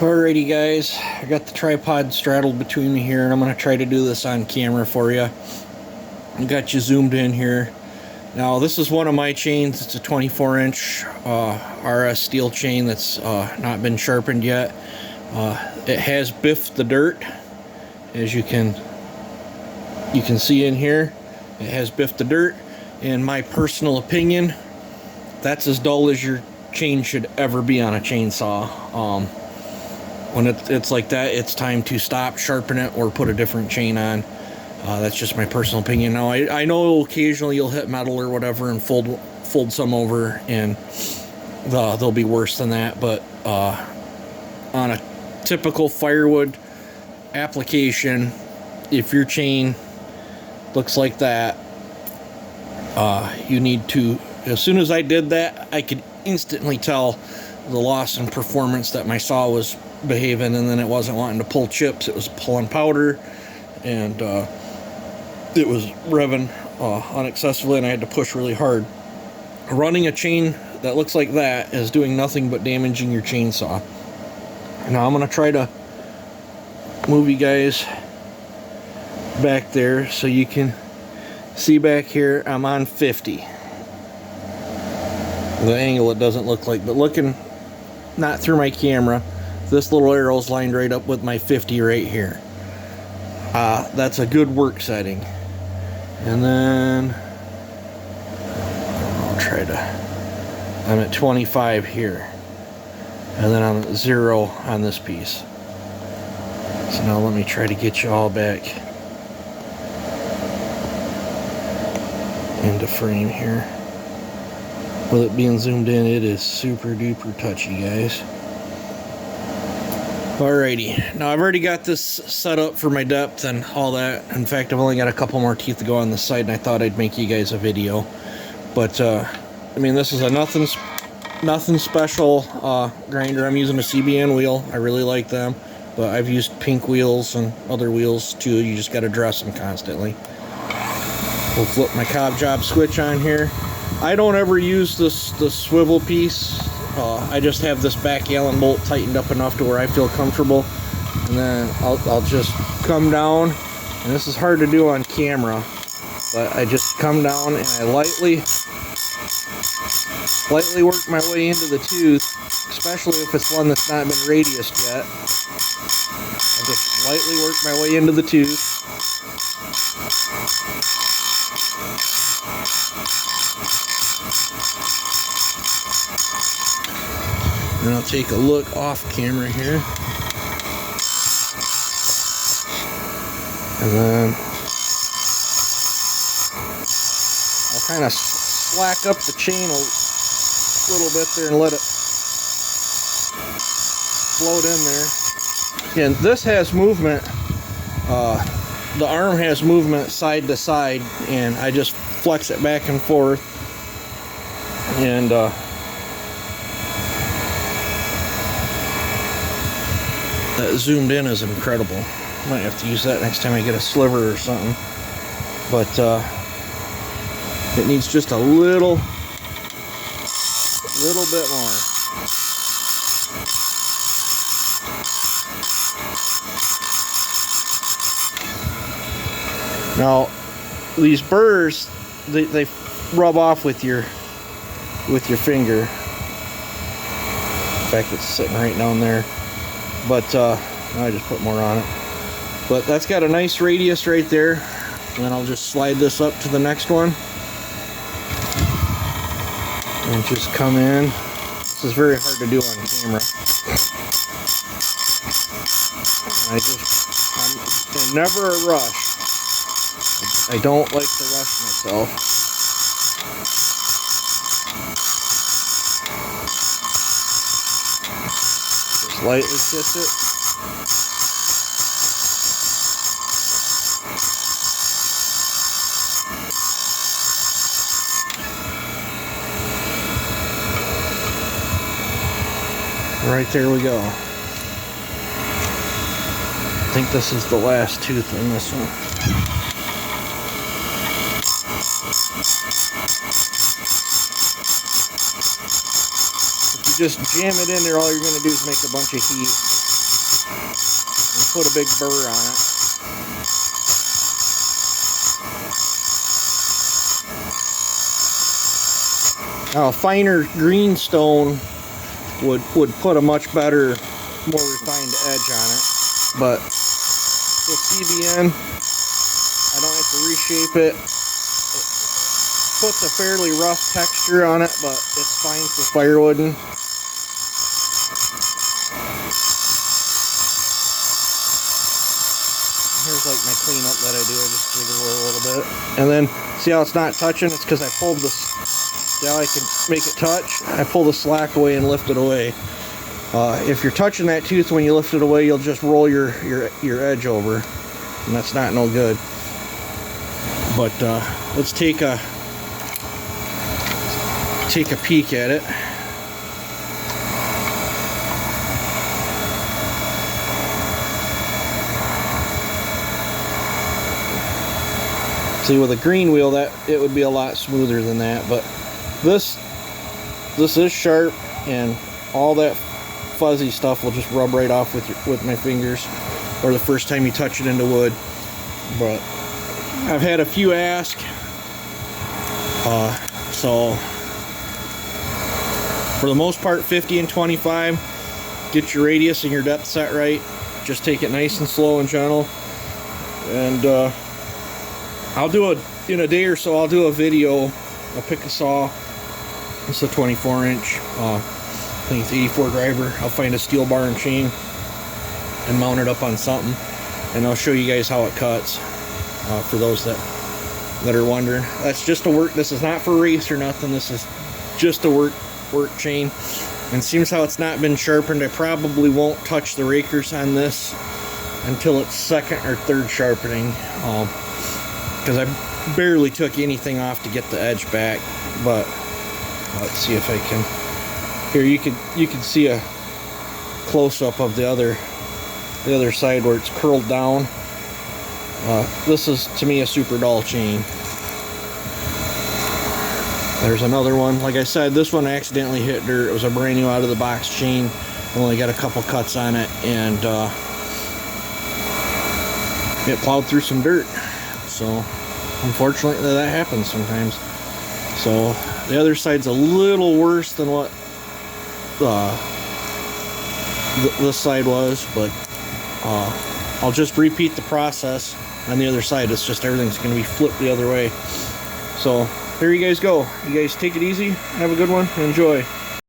Alrighty guys, I got the tripod straddled between me here and I'm going to try to do this on camera for you. I got you zoomed in here. Now this is one of my chains. It's a 24-inch RS steel chain that's not been sharpened yet. It has biffed the dirt, as you can see in here. It has biffed the dirt. In my personal opinion, that's as dull as your chain should ever be on a chainsaw. When it's like that, it's time to stop, sharpen it, or put a different chain on. That's just my personal opinion. Now, I know occasionally you'll hit metal or whatever and fold some over, and they'll be worse than that. But on a typical firewood application, if your chain looks like that, you need to, as soon as I did that, I could instantly tell the loss in performance that my saw was behaving, and then it wasn't wanting to pull chips, it was pulling powder, and it was revving unexcessively, and I had to push really hard. Running a chain that looks like that is doing nothing but damaging your chainsaw. Now I'm going to try to move you guys back there so you can see back here. I'm on 50. The angle it doesn't look like, but looking not through my camera, this little arrow is lined right up with my 50 right here. That's a good work setting. And then I'll try to, I'm at 25 here. And then I'm at 0 on this piece. So now let me try to get you all back into frame here. With it being zoomed in, it is super duper touchy, guys. Alrighty, now I've already got this set up for my depth and all that. In fact, I've only got a couple more teeth to go on the side, and I thought I'd make you guys a video. But I mean, this is a nothing special grinder. I'm using a CBN wheel. I really like them, but I've used pink wheels and other wheels too. You just got to dress them constantly. We'll flip my cob job switch on here. I don't ever use this swivel piece. I just have this back Allen bolt tightened up enough to where I feel comfortable, and then I'll just come down, and this is hard to do on camera, but I just come down and I lightly work my way into the tooth, especially if it's one that's not been radiused yet. I just lightly work my way into the tooth. And I'll take a look off camera here. And then I'll kind of slack up the chain a little bit there and let it float in there. And this has movement. The arm has movement side to side, and I just flex it back and forth. And that zoomed in is incredible. Might have to use that next time I get a sliver or something. But it needs just a little bit more. Now, these burrs, they rub off with your finger. In fact, it's sitting right down there. But I just put more on it. But that's got a nice radius right there. And then I'll just slide this up to the next one. And just come in. This is very hard to do on camera. I'm never a rush. I don't like to rush myself. Just lightly kiss it. Right, there we go. I think this is the last tooth in this one. If you just jam it in there, all you're going to do is make a bunch of heat and put a big burr on it. Now, a finer greenstone would put a much better, more refined edge on it. But with CBN, I don't have to reshape it. It puts a fairly rough texture on it, but it's fine for firewooding. Here's like my cleanup that I do. I just jiggle it a little bit. And then, see how it's not touching? It's because I pulled this. See how I can make it touch? I pull the slack away and lift it away. If you're touching that tooth when you lift it away, you'll just roll your edge over. And that's not no good. But let's take a peek at it. See, with a green wheel, that it would be a lot smoother than that, but this is sharp, and all that fuzzy stuff will just rub right off with my fingers, or the first time you touch it into wood. But I've had a few ask, so for the most part, 50 and 25. Get your radius and your depth set right. Just take it nice and slow and gentle, and I'll do in a day or so. I'll do a video. I'll pick a saw. It's a 24-inch. I think it's 84 driver. I'll find a steel bar and chain and mount it up on something, and I'll show you guys how it cuts. For those that are wondering, that's just a work. This is not for race or nothing. This is just a work chain. And seems how it's not been sharpened. I probably won't touch the rakers on this until it's second or third sharpening. Because I barely took anything off to get the edge back. But let's see if I can. Here, you can see a close-up of the other side where it's curled down. This is, to me, a super dull chain. There's another one. Like I said, this one accidentally hit dirt. It was a brand new out of the box chain. Only got a couple cuts on it, and it plowed through some dirt. So unfortunately that happens sometimes. So the other side's a little worse than what this side was, but I'll just repeat the process on the other side. It's just everything's going to be flipped the other way. So there you guys go. You guys take it easy. Have a good one. Enjoy.